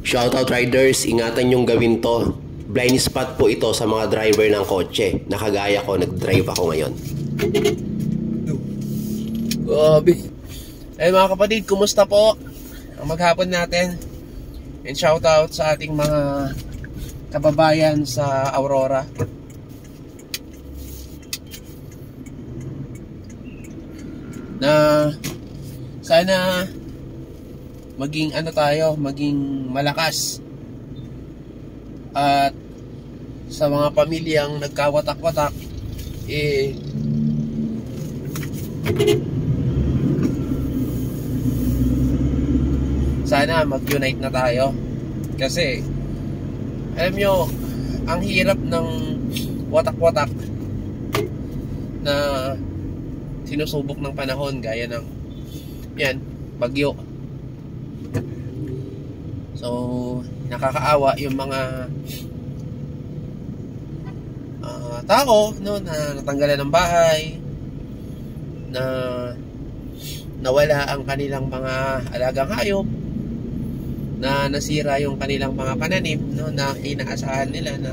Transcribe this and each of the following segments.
Shoutout riders, ingatan yung gawin to. Blind spot po ito sa mga driver ng kotse. Nakagaya ko, nag-drive ako ngayon. Grabe. Ay mga kapatid, kumusta po ang maghapon natin? And shoutout sa ating mga kababayan sa Aurora. Na sana maging maging malakas. At sa mga pamilyang nagkawatak-watak, sana mag-unite na tayo. Kasi alam nyo, ang hirap ng watak-watak na sinusubok ng panahon, gaya ng bagyo. So nakakaawa yung mga tao na natanggalan ng bahay, na nawala ang kanilang mga alagang hayop, na nasira yung kanilang mga pananim, na inaasahan nila na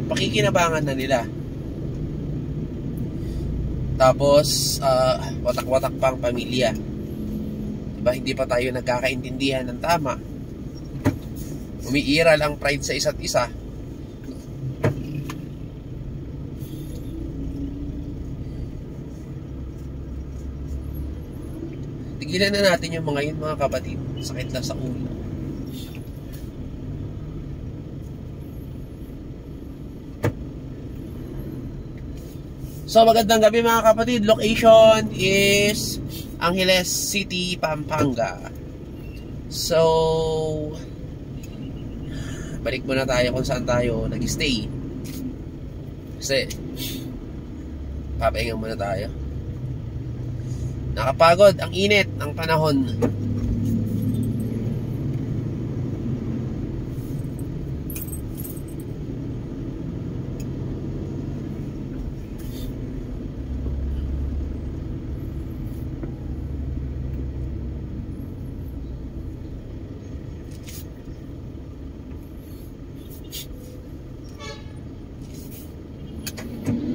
pakikinabangan na nila. Tapos watak-watak pang pamilya, diba? Hindi pa tayo nagkakaintindihan ng tama. Umiiral ang pride sa isa't isa. Tigilan na natin yung mga yun, mga kapatid. Sakit na sa ulo. So magandang gabi mga kapatid. Location is Angeles City, Pampanga. So balik muna tayo kung saan tayo nag-stay. Kasi papahinga muna tayo. Nakapagod, ang init ng panahon.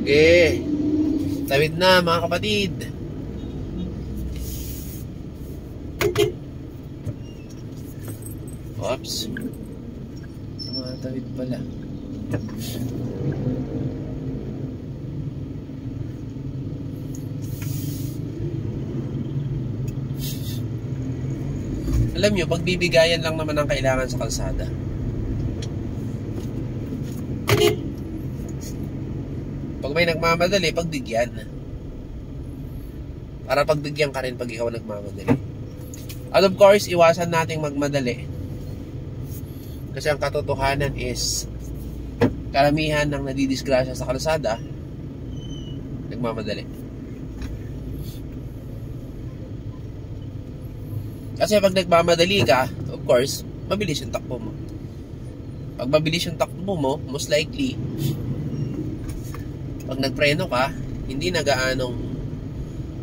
Okay, tawid na mga kapatid. Oops, mga tawid pala. Alam nyo, pagbibigayan lang naman ang kailangan sa kalsada. Pag may nagmamadali, pagbigyan. Para pagbigyan ka rin pag ikaw nagmamadali. At of course, iwasan nating magmadali. Kasi ang katotohanan is karamihan ng nadidisgrasya sa kalsada nagmamadali. Kasi pag nagmamadali ka, of course, mabilis yung takbo mo. Pag mabilis yung takbo mo, most likely pag nagpreno ka, hindi na gaanong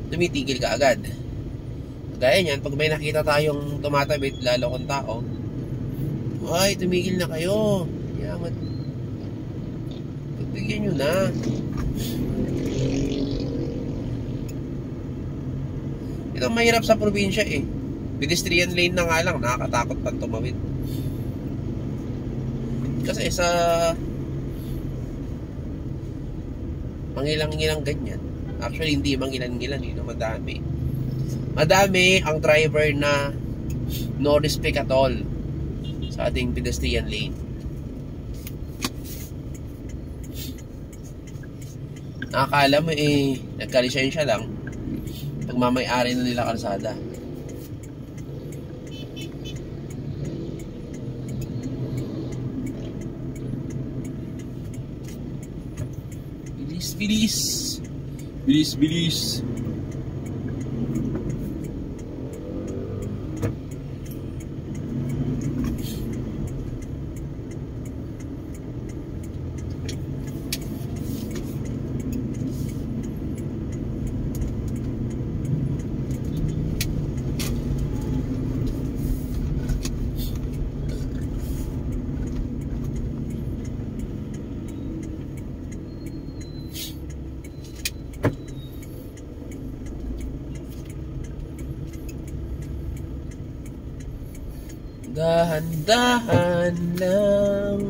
tumitigil ka agad. Gaya niyan, pag may nakita tayong tumatabit, lalo kung tao, ay, tumigil na kayo. Yaman. Pagbigyan nyo na. Ito ang mahirap sa probinsya eh. Pedestrian lane na nga lang, nakakatakot pang tumawid. Kasi sa mangilang-ngilang ganyan. Actually, hindi mangilan-ngilan, madami. Madami ang driver na no respect at all sa ating pedestrian lane. Nakakala mo nagkalisensya lang, pagmamay-ari na nila kalsada. Bilis. Dahan-dahan lang.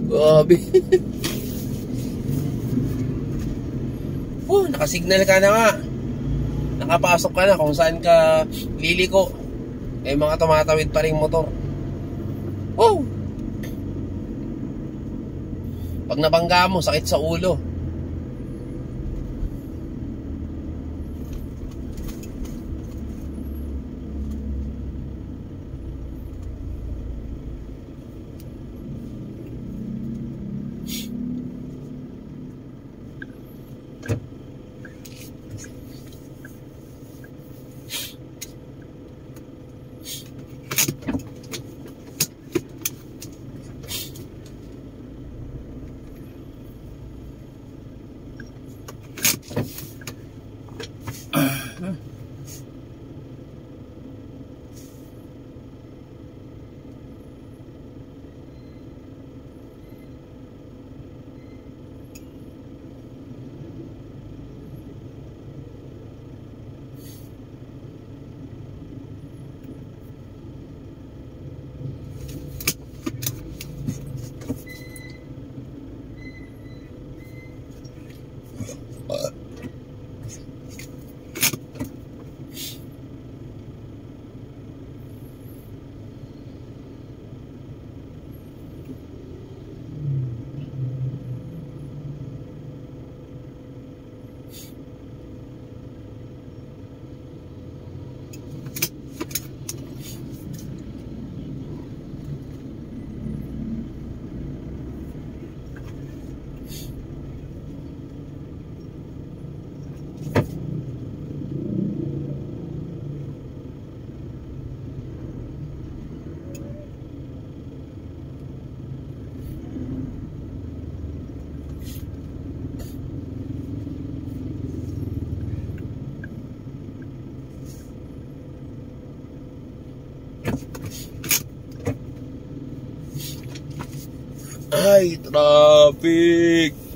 Grabe. Nakasignal ka na nga. Nakapasok ka na kung saan ka liliko. May mga tumatawid pa ring motor. Wow! Pag nabangga mo, sakit sa ulo. Ay, traffic!